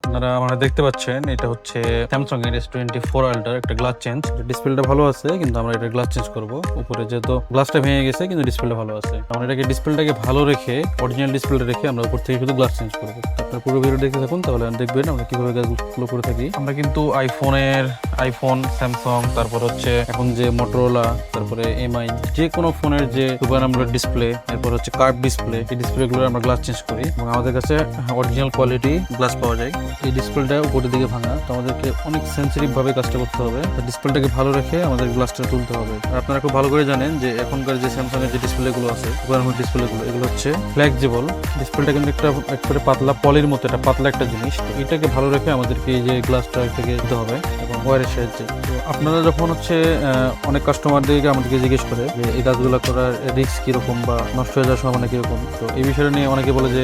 আপনারা আমরা দেখতে পাচ্ছেন এটা হচ্ছে স্যামসাং এর S24 আল্ট্রা একটা গ্লাস চেঞ্জ। ডিসপ্লেটা ভালো আছে কিন্তু আমরা এটা গ্লাস চেঞ্জ করব। উপরে যেহেতু গ্লাসটা ভেঙে গেছে কিন্তু ডিসপ্লেটা ভালো আছে, আমরা এটাকে ডিসপ্লেটাকে ভালো রেখে অরিজিনাল ডিসপ্লেটা রেখে আমরা উপর থেকে শুধু গ্লাস চেঞ্জ করব। আপনারা পুরো ভিডিও দেখতে থাকুন, তাহলে দেখবেন আমরা কিভাবে কাজগুলো করে থাকি। আমরা কিন্তু আইফোন, স্যামসাং, তারপর হচ্ছে এখন যে মোটরোলা, তারপরে এমআই, যে কোনো ফোনের যে সুপার অ্যামোলেড ডিসপ্লে, এরপর হচ্ছে কার্ভ ডিসপ্লে, এই ডিসপ্লেগুলো আমরা গ্লাস চেঞ্জ করি এবং আমাদের কাছে অরিজিনাল কোয়ালিটি গ্লাস পাওয়া যায়। এই ডিসপ্লেটা উপরের দিকে ভাঙা, তো আমাদেরকে অনেক সেন্সিটিভ ভাবে কাজটা করতে হবে। ডিসপ্লেটাকে ভালো রেখে আমাদের গ্লাসটা তুলতে হবে। আর আপনারা খুব ভালো করে জানেন যে এখনকার যে স্যামসাং এর যে ডিসপ্লেগুলো আছে, সুপার অ্যামোলেড ডিসপ্লেগুলো, এগুলো হচ্ছে ফ্লেক্সিবল। ডিসপ্লেটা কিন্তু একবারে পাতলা পলির মতো, এটা পাতলা একটা জিনিস। তো এটাকে ভালো রেখে আমাদেরকে এই যে গ্লাসটা থেকে দিতে হবে এবং ওয়্যারের সাহায্যে। তো আপনারা যখন হচ্ছে অনেক কাস্টমারদেরকে আমাদেরকে জিজ্ঞেস করে যে এই কাজগুলো করার রিস্ক কিরকম বা নষ্ট হয়ে যাওয়ার সম্ভাবনা কিরকম, তো এই বিষয়টা নিয়ে অনেকে বলে যে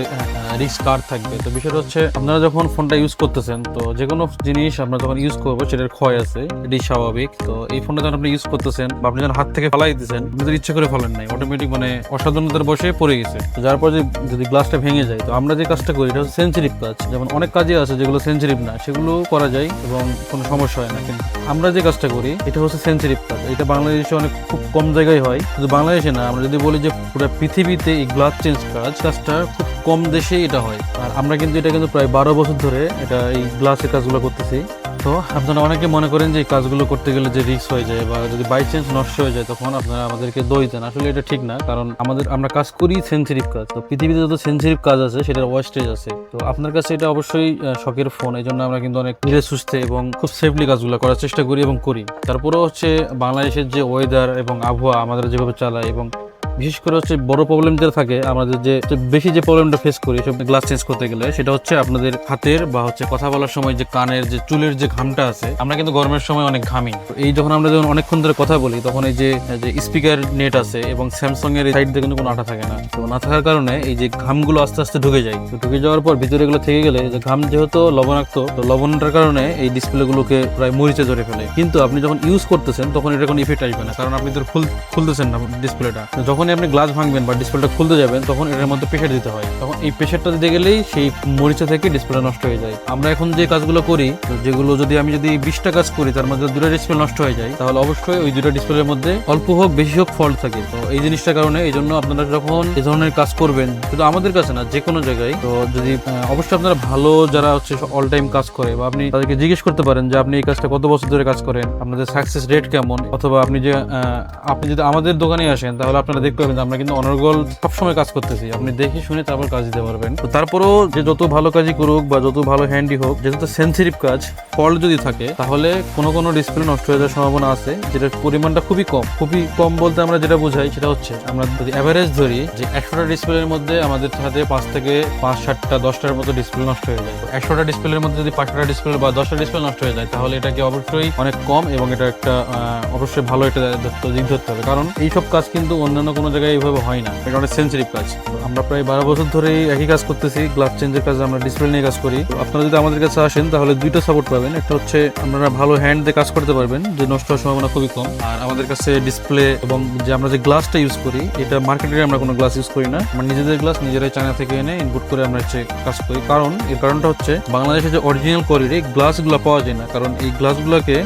রিস্ক কার থাকবে। তো বিষয়টা হচ্ছে আপনারা যখন ফোনটা ইউজ করতেছেন, তো যে কোনো জিনিস আমরা যখন ইউজ করবো সেটার ক্ষয় আছে, এটি স্বাভাবিক। তো এই ফোনটা যখন আপনি ইউজ করতেছেন বা আপনি যখন হাত থেকে ফেলাই দিচ্ছেন, আপনাদের ইচ্ছে করে ফেলেন নাই, অটোমেটিক মানে অসাবধানতার বসে পড়ে গেছে। তো যার পর যদি গ্লাসটা ভেঙে যায়, তো আমরা যে কাজটা করি এটা হচ্ছে সেন্সিটিভ কাজ। যেমন অনেক কাজই আছে যেগুলো সেন্সিটিভ না, সেগুলো করা যায় এবং কোনো সমস্যা হয় না। কিন্তু আমরা যে কাজটা করি এটা হচ্ছে সেন্সিটিভ কাজ। এটা বাংলাদেশে অনেক খুব কম জায়গায় হয়, শুধু বাংলাদেশে না, আমরা যদি বলি যে পুরো পৃথিবীতে এই গ্লাস চেঞ্জ কাজটা খুব কম দেশে এটা হয়। আর আমরা কিন্তু এটা প্রায় 12 বছর ধরে এটা এই গ্লাসের কাজগুলো করতেছি। তো আপনারা অনেকে মনে করেন যে এই কাজগুলো করতে গেলে যে রিস্ক হয়ে যায় বা যদি বাই চান্স নষ্ট হয়ে যায় তখন আপনারা আমাদেরকে দোষ দেন। আসলে এটা ঠিক না, কারণ আমরা কাজ করি সেন্সিটিভ কাজ। তো পৃথিবীতে যত সেন্সিটিভ কাজ আছে সেটার ওয়েস্টেজ আছে। তো আপনার কাছে এটা অবশ্যই শখের ফোন, এই জন্য আমরা কিন্তু অনেক ধীরে সুস্থে এবং খুব সেফলি কাজগুলো করার চেষ্টা করি এবং করি। তারপরেও হচ্ছে বাংলাদেশের যে ওয়েদার এবং আবহাওয়া আমাদের যেভাবে চালায়, এবং বিশেষ করে হচ্ছে বড় প্রবলেম যেটা থাকে আমাদের, যে বেশি যে প্রবলেমটা ফেস করি সব গ্লাস চেঞ্জ করতে গেলে, সেটা হচ্ছে আপনাদের হাতের বা হচ্ছে কথা বলার সময় যে কানের যে চুলের যে ঘামটা আছে। আমরা কিন্তু গরমের সময় অনেক ঘামি। এই যখন অনেকক্ষণ ধরে কথা বলি, তখন এই যে স্পিকার নেট আছে এবং স্যামসাং এর সাইড দিয়ে কিন্তু কোনো আঠা থাকে না। তো না থাকার কারণে এই যে ঘামগুলো আস্তে আস্তে ঢুকে যায়। তো ঢুকে যাওয়ার পর ভিতরে এগুলো থেকে গেলে, যে ঘাম যেহেতু লবণাক্ত, তো লবণটার কারণে এই ডিসপ্লে গুলোকে প্রায় মরিচে ধরে ফেলে। কিন্তু আপনি যখন ইউজ করতেছেন তখন এটা কোনো ইফেক্ট আসবে না, কারণ আপনি তো খুলতেছেন না ডিসপ্লেটা। যখন আপনি গ্লাস ভাঙবেন বা ডিসপ্লেটা খুলতে যাবেন, তখন এটার মধ্যে প্রেশার দিতে হয়। তখন এই প্রেশারটা দিতে গেলেই সেই মরিচা থেকে ডিসপ্লেটা নষ্ট হয়ে যায়। আমরা এখন যে কাজগুলো করি, যেগুলো আমি যদি 20টা কাজ করি তার মধ্যে 2টা ডিসপ্লে নষ্ট হয়ে যায়, তাহলে অবশ্যই ওই 2টা ডিসপ্লের মধ্যে অল্প হোক বেশি হোক ফল্ট থাকে। তো এই জিনিসটার কারণে এই জন্য আপনারা যখন এই ধরনের কাজ করবেন, শুধু আমাদের কাছে না, যে কোনো জায়গায়, তো যদি অবশ্যই আপনারা ভালো যারা হচ্ছে অল টাইম কাজ করে, বা আপনি তাদেরকে জিজ্ঞেস করতে পারেন যে আপনি এই কাজটা কত বছর ধরে কাজ করেন, আপনাদের সাকসেস রেট কেমন, অথবা আপনি যদি আমাদের দোকানে আসেন তাহলে আপনারা দেখতে পাবেন আমরা কিন্তু অনর্গল সবসময় কাজ করতেছি। আপনি দেখে শুনে তারপর কাজ দিতে পারবেন। তো তারপরেও যে যত ভালো কাজই করুক বা যত ভালো হ্যান্ডি হোক, যেহেতু সেন্সিটিভ কাজ, ফল্ট যদি থাকে তাহলে কোনো ডিসপ্লে নষ্ট হয়ে যাওয়ার সম্ভাবনা আছে, যেটার পরিমাণটা খুবই কম বলতে আমরা যেটা বুঝাই সেটা হচ্ছে, আমরা যদি অ্যাভারেজ ধরি যে 100টা ডিসপ্লের মধ্যে আমাদের সাথে 5 থেকে 5-7টা 10টার মতো ডিসপ্লে নষ্ট হয়ে যায়। তো 100টা ডিসপ্লের মধ্যে যদি 5টা ডিসপ্লে বা 10টা ডিসপ্লে নষ্ট হয়ে যায়, তাহলে এটাকে অবশ্যই অনেক কম এবং এটা একটা অবশ্যই ভালো একটা দিক ধরতে হবে, কারণ এইসব কাজ কিন্তু অন্যান্য কোনো জায়গায় এইভাবে হয় না। এটা অনেক সেন্সিটিভ কাজ। আমরা প্রায় 12 বছর ধরে একই কাজ করতেছি, গ্লাস চেঞ্জের কাজ, আমরা ডিসপ্লে নিয়ে কাজ করি। আপনারা যদি আমাদের কাছে আসেন তাহলে 2টা সাপোর্ট পাবেন। একটা হচ্ছে আপনারা ভালো হ্যান্ড দিয়ে কাজ করতে পারবেন, যে নষ্ট হওয়ার সম্ভাবনা খুবই কম। আর আমাদের কাছে ডিসপ্লে এবং যে আমরা যে গ্লাসটা ইউজ করি, এটা মার্কেটে আমরা কোনো গ্লাস ইউজ করি না, আমরা নিজেদের গ্লাস নিজেরাই চায়না থেকে এনে ইনপুট করে আমরা কাজ করি। এর কারণটা হচ্ছে বাংলাদেশে যে অরিজিনাল কোয়ালিটি গ্লাসগুলো পাওয়া যায় না, কারণ এই গ্লাসগুলোকে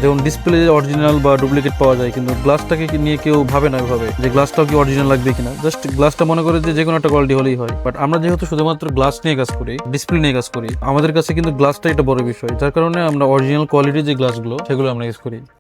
যেমন ডিসপ্লে অরিজিনাল বা ডুপ্লিকেট পাওয়া যায়, কিন্তু গ্লাসটাকে নিয়ে কেউ ভাবে না ওইভাবে যে গ্লাসটাও কি অরিজিনাল লাগবে কিনা। জাস্ট গ্লাসটা মনে করে যে কোনো একটা কোয়ালিটি হলেই হয়। বাট আমরা যেহেতু শুধুমাত্র গ্লাস নিয়ে কাজ করি, ডিসপ্লে নিয়ে কাজ করি, আমাদের কাছে কিন্তু গ্লাসটা একটা বড় বিষয়, যার কারণে আমরা অরিজিনাল কোয়ালিটির যে গ্লাসগুলো সেগুলো আমরা ইউজ করি।